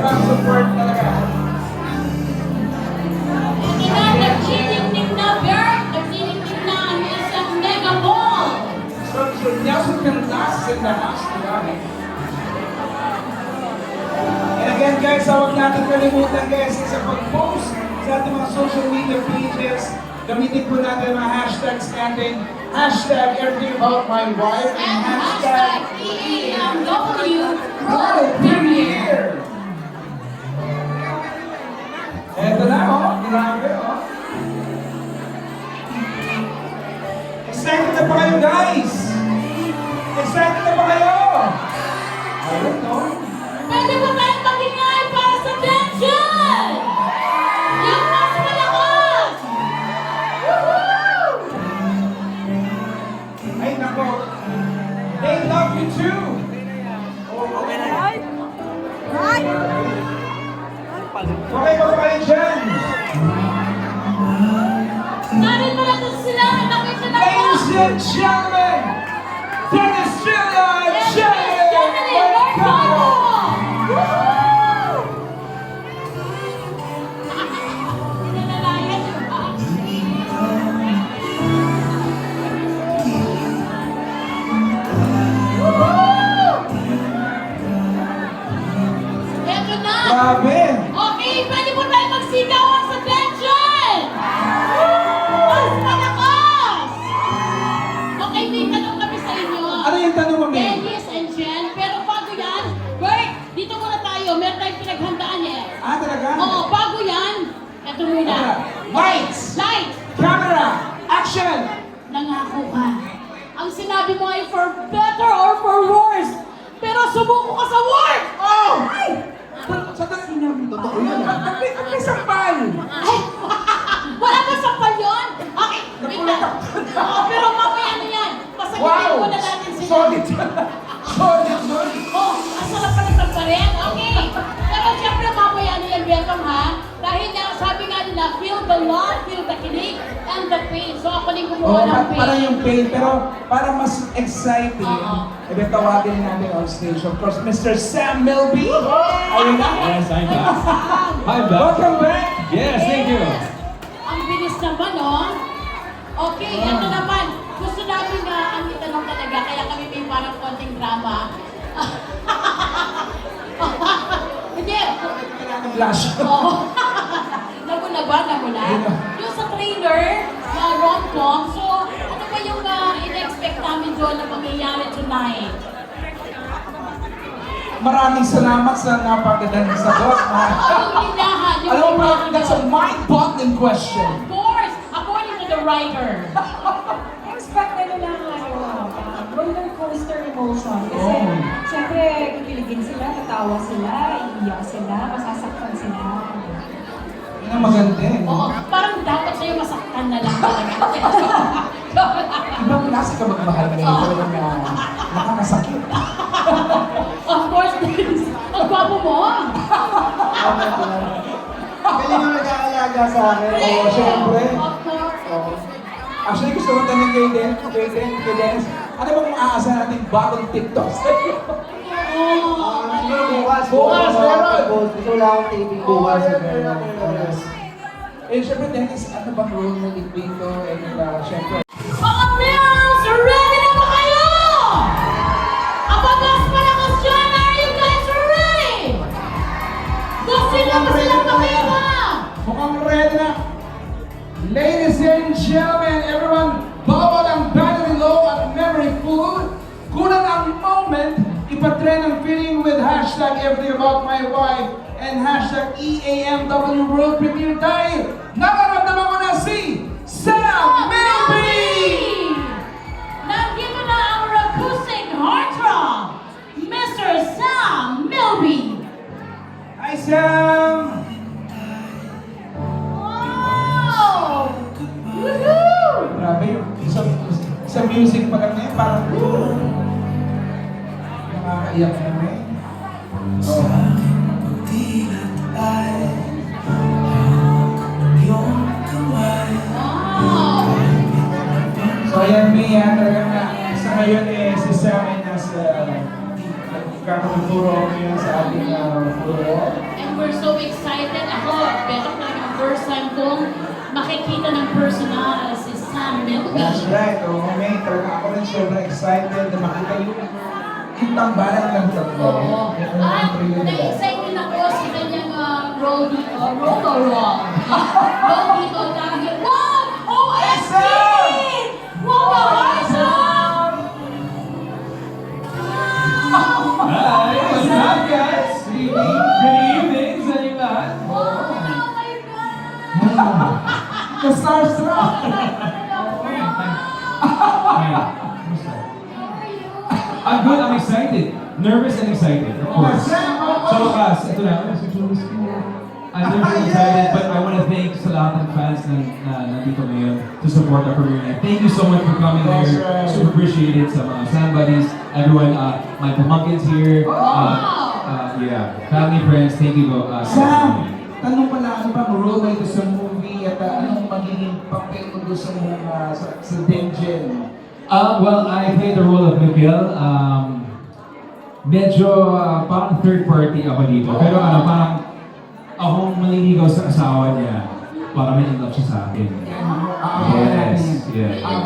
ang support talaga. Nagchiting-ting na, Bert! Nagchiting-ting na ang isang mega ball! So Nelson Canlas in the house, diba? And again guys, huwag natin kalimutan guys sa pag-post sa ating mga social media pages. Gamitin po natin mga hashtags natin. Hashtag everything about my wife and hashtag EAMW World Premiere. Eto na oh, grabe oh. Excited na ba kayo guys? Excited na ba kayo? Ayun no? Pwede ba tayong magingay para sa tension? Yung mas malakas! Woohoo! Ay nako, they love you too. Okay ba kayo dyan? Narito na ito sila! Nakita na po! Ladies and gentlemen, Dennis Villa and Jenny Mercado! Pinalalayan yung box. Eto na! Grabe! Okay, pwede po tayo magsigawan sa tension! Mas malakas! Okay, may tanong kami sa inyo. Ano yung tanong mo, May? Dennis and Jen, pero bago yan, Bert, dito muna tayo. Meron tayong pinaghandaan eh. Ah, talaga? Oo, bago yan, eto muna. Lights! Light! Camera! Action! Nangako ka. Ang sinabi mo ay for better or for worse. Pero sumuko ka sa work! Oh! Sa totoo yun. At may sampal! Ay, wala ba sa palyon? Okay, wait na. Oo, pero mamaya na yan. Pasagitin Wow! muna natin sila. Solid! Solid! Solid! Oh, ang sarap pa ng rin. Okay. Pero siyempre mamaya na yan, welcome ha. Dahil nga, sabi nga nila, feel the love, feel the kilig, and the pain. So ako din Oh, kumuha ng pain. parang yung pain, pero para mas exciting, Oo. tawagin natin on stage. Of course, Mr. Sam Milby. Ayun na. Yes, I'm back. I'm back. Welcome back. Yes, thank you. Ang bilis naman, oh. Okay, ito naman. Gusto namin na ang itanong talaga, kaya kami may parang konting drama. Hindi. Flash. Oo. Naguna ba? Naguna? Yung sa trailer, sa rom-com, so ano ba yung in-expect namin doon na mangyayari tonight? Maraming salamat sa napagandang sagot. Yung lilahan, yung Alam mo, lilahan that's a doon. mind-boggling question. Of course, according to the writer. Expect na lang roller coaster emotion. Kasi, Oh. syempre, kikiligin sila, tatawa sila, iiyak sila, masasaktan sila. Yun ang maganda eh. Oo, parang dapat sa'yo masaktan na lang talaga. Ibang klase ka magmahal ngayon. Talagang nakakasakit. Of course, ang gwapo mo. Galing ang nag-aalaga sa akin. Oo, syempre. Of course. Oo. Actually, gusto ko tanong kay Dennis, ano bang maaasahan natin bagong TikTok sa'yo? Siguro bukas. Bukas, meron. Gusto ko lang akong taping bukas. Yes. Eh, syempre, Dennis, ano bang role mo dito? And syempre, Mga mirrors, ready na ba kayo? Ang pagkas malakas dyan, are you guys ready? Gusto na ba silang pakita? mukhang red na. Ladies and gentlemen, everyone, bawal ang battery low at memory full. Kunan ang moment, ipatrend ang feeling with hashtag everything about my wife and hashtag EAMW World Premiere dahil nakaramdaman mo na si Sam Milby! Nandito na ang acoustic heartthrob, Mr. Sam Milby. Hi Sam! Wow! Woohoo! Grabe yung sa music pa kami, parang nakakaiyak kami. Oh. Wow! So ayan, Mia, talagang sa ngayon si Sam ay nasa kami puro ngayon sa ating puro. And we're so excited. Ako, beto talaga ang first time kong makikita ng personal si Sam Milby. That's right. Oo, May. Talaga ako rin sobrang excited na makita yung tambalan ng tatlo. Oo. At na-excite din ako sa kanyang role dito. Role or roll? Role dito dahil, wow! OST! Wow, awesome! Hi, what's up, guys? Good evening sa inyo lahat. Oh my God! Na-starstruck! I'm good, I'm excited. Nervous and excited, of course. Sa wakas, ito na. I'm nervous and excited, but I want to thank sa lahat ng fans na nandito ngayon to support our premiere night. Thank you so much for coming here. Super appreciate it sa mga fan buddies, everyone, my pamangkins here. Yeah, family, friends, thank you. Sam, tanong pala, ano bang role mo ito sa movie at anong magiging papel mo doon sa mga sa Dengen? Well, I played the role of Miguel. Medyo parang third party ako dito. Pero parang akong maliligaw sa asawa niya para may in love siya sa akin. Yes, yes. And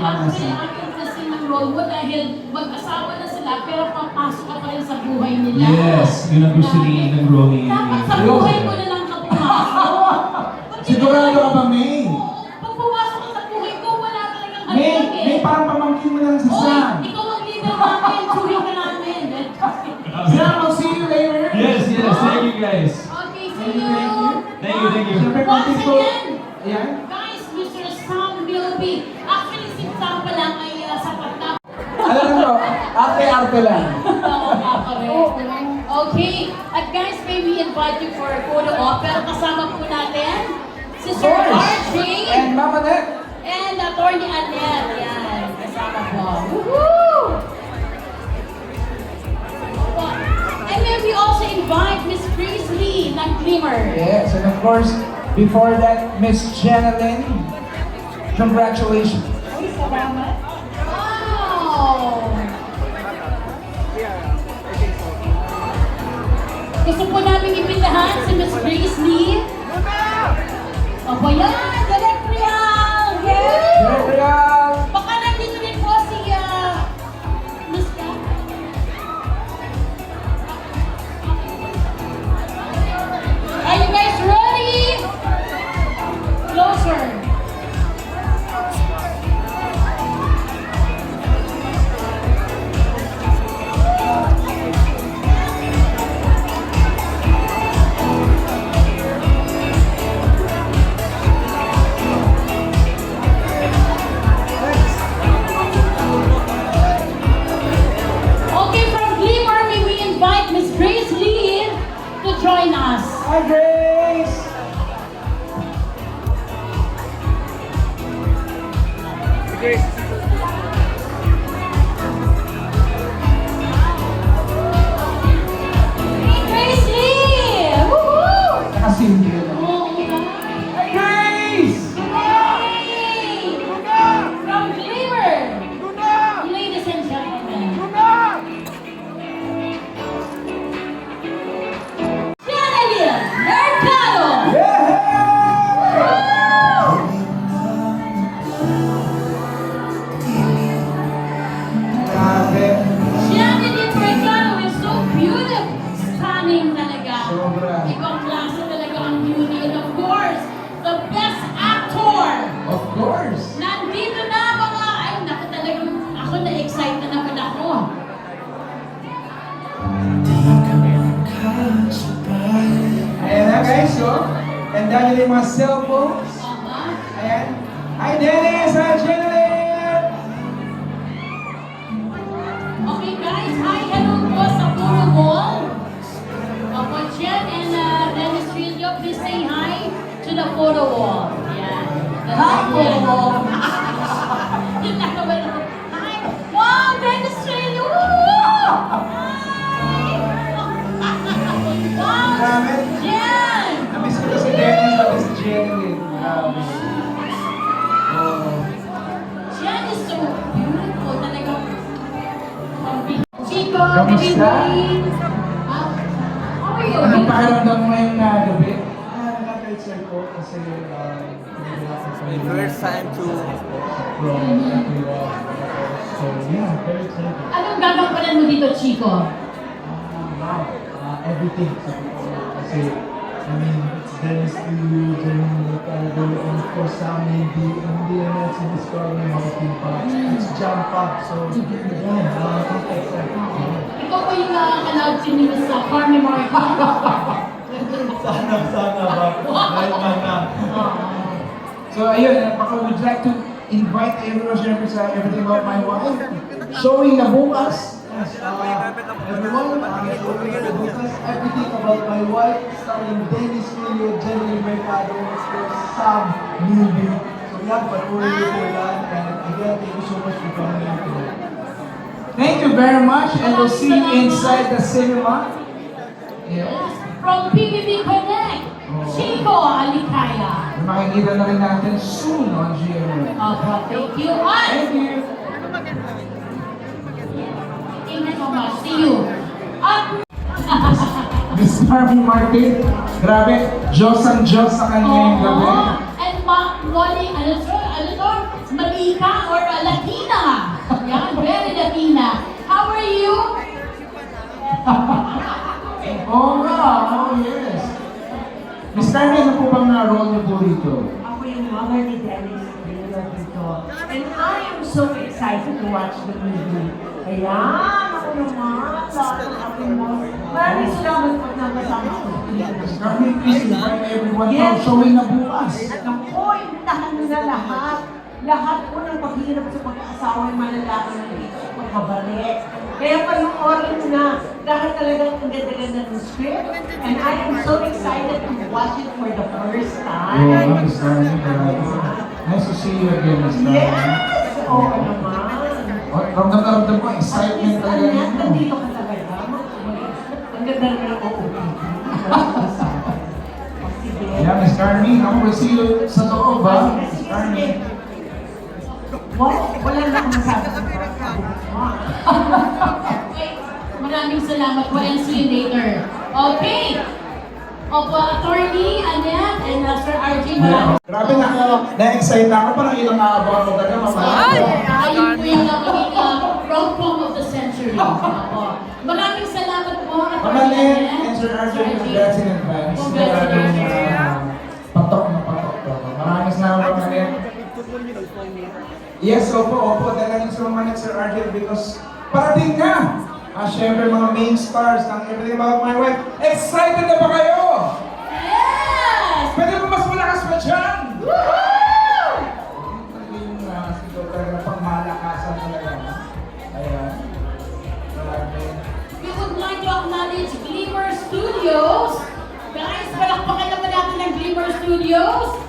actually, akin kasi ng role mo dahil mag-asawa na sila pero papasok ka pa rin sa buhay nila. Yes, yun ang gusto ni ng role ni Dapat sa buhay mo na lang ka pumasok. Sigurado ka ba, May? Pag pumasok ka sa buhay ko, wala talagang ano May, lang eh. May parang pamangkin mo lang sa Oy, Sam. ikaw ang leader namin, churi ka namin. Sam, I'll see you later. Yes, yes, thank you guys. Okay, see you. Thank you, thank you. Siyempre, Once konting ko. again, Ayan. guys, Mr. Sam Milby. Actually, si Sam pa lang ay sapat na. Alam mo, arte-arte lang. Oo, correct. Okay, at guys, may we invite you for a photo op. Pero kasama po natin si Sir RJ And Mama Net. and Attorney Annette. Yan, kasama po. Woohoo! And may we also invite Miss Grace Lee ng Glimmer. Yes, and of course, before that, Miss Janelyn, congratulations. Uy, salamat. Wow! Gusto po namin ipindahan si Miss Grace Lee. Opo yan! Direct Real! Yes! Gabriel! Baka nandito din po si Miss Ka. Are you guys ready? Closer. Okay, from Glimmer, may we invite Miss Grace Lee to join us. Hi, Grace! Grace Lee! Woohoo! Nakasingle na. Oo nga. Hi, Grace! Hey! From Glimmer! Ladies and gentlemen. Janelyn Mercado! Grabe. Janelyn Mercado is so beautiful. Stunning talaga. Sobra. Ibang klase talaga ang beauty. And of course, the best actor. Of course. Nandito na mga, ay naku talagang, ako na-excite na naman ako. Ayan na, guys, so. And dahil yung mga cellphones. Ayan. Hi, Dennis! Hi, Janelyn! Okay guys, hi, hello po sa Puro Mall. Opo, Jen and Dennis Trillo, please say hi to the photo wall. Yan. Hi, Puro Mall. Yun na naman ako. Hi! Wow, Dennis Trillo! Woo! Hi! Wow! Grabe. Jen! Namiss ko na si Dennis, namiss si Janelyn. Grabe. Oh. Jen is so beautiful. Talagang Chico, Kamusta? good evening. pakiramdam mo ngayong gabi? Naka-culture ko kasi First time to So yeah, very excited. Anong gagampanan mo dito, Chico? Wow, everything. Kasi, I mean, it's Dennis Lee, Jenny Mercado, and of course, Sammy, hindi na siniscore ng mga team pa. It's jump up, so, yeah, Ikaw po yung allowed ni Miss Carmen Martin. sana ba? Dahil na. So ayun, would like to invite everyone syempre sa Everything About My Wife. Showing na bukas. Everyone, bukas, Everything About My Wife, starring Dennis Lee, Jenny Mercado, and of course, Sam Movie. So yan, panoorin niyo po yan. And again, thank you so much for coming out today. Thank you very much and we'll see you inside the cinema. Yeah. From PBB Connect, Chico Alicaya. Makikita na rin natin soon on GMA. Thank you. At Thank you. thank you so much. See you. At Miss Carmen Martin, grabe, Diyos ang Diyos sa kanya yung gabi. And Molly, ano to? Malika or Latina. Yan, very Latina. How are you? Oo nga, oh yes. Miss Carmen, ano po bang role niyo po rito? Ako yung mama ni Dennis Rio dito. And I am so excited to watch the movie. Ayan, ako naman, lahat ng aking mo. Maraming salamat po na kasama ko dito. Miss Carmen, please invite everyone to Yes. showing na bukas. Naku, imitahan nyo na lahat. Lahat po ng paghirap sa pag-asawa ay malalaman ng dito sa pagkabalik. Kaya panoorin mo na dahil talagang ang ganda-ganda ng script. And I am so excited to watch it for the first Oo, time. Miss Carmen, grabe. Nice to see you again, Miss Carmen. Yes! Oo naman. Oh, ramdam na ramdam ko, excitement talaga At least, ninyo. nandito ka talaga. Ang ganda naman ang OOTD. Sige. Yeah, Miss Carmen, ako will see you sa loob, ha? Sige, Miss sige, Carmen. sige. Wala na akong masabi. Okay, maraming salamat po and see you later. Okay. Opo, Attorney Annette and Sir RJ, maraming Grabe na-excite na ako. Parang ilang aabang ako talaga, mamaya. ayun po yung magiging rom-com of the century. Opo. Maraming salamat po, Mama Attorney Len Annette. and Sir RJ, congrats in advance. Congratulations. Patok na patok to. Maraming salamat, Mama Len. Yes, opo. Dahil sa Mama Len, Sir RJ, because parating na! Syempre mga main stars ng Everything About My Wife. Excited na ba kayo? Yes! Pwede mo mas malakas pa dyan? Woohoo! Yung sigaw talaga na pangmalakasan talaga. Ayan. Grabe. We would like to acknowledge Glimmer Studios. Guys, palakpakan naman natin ng Glimmer Studios.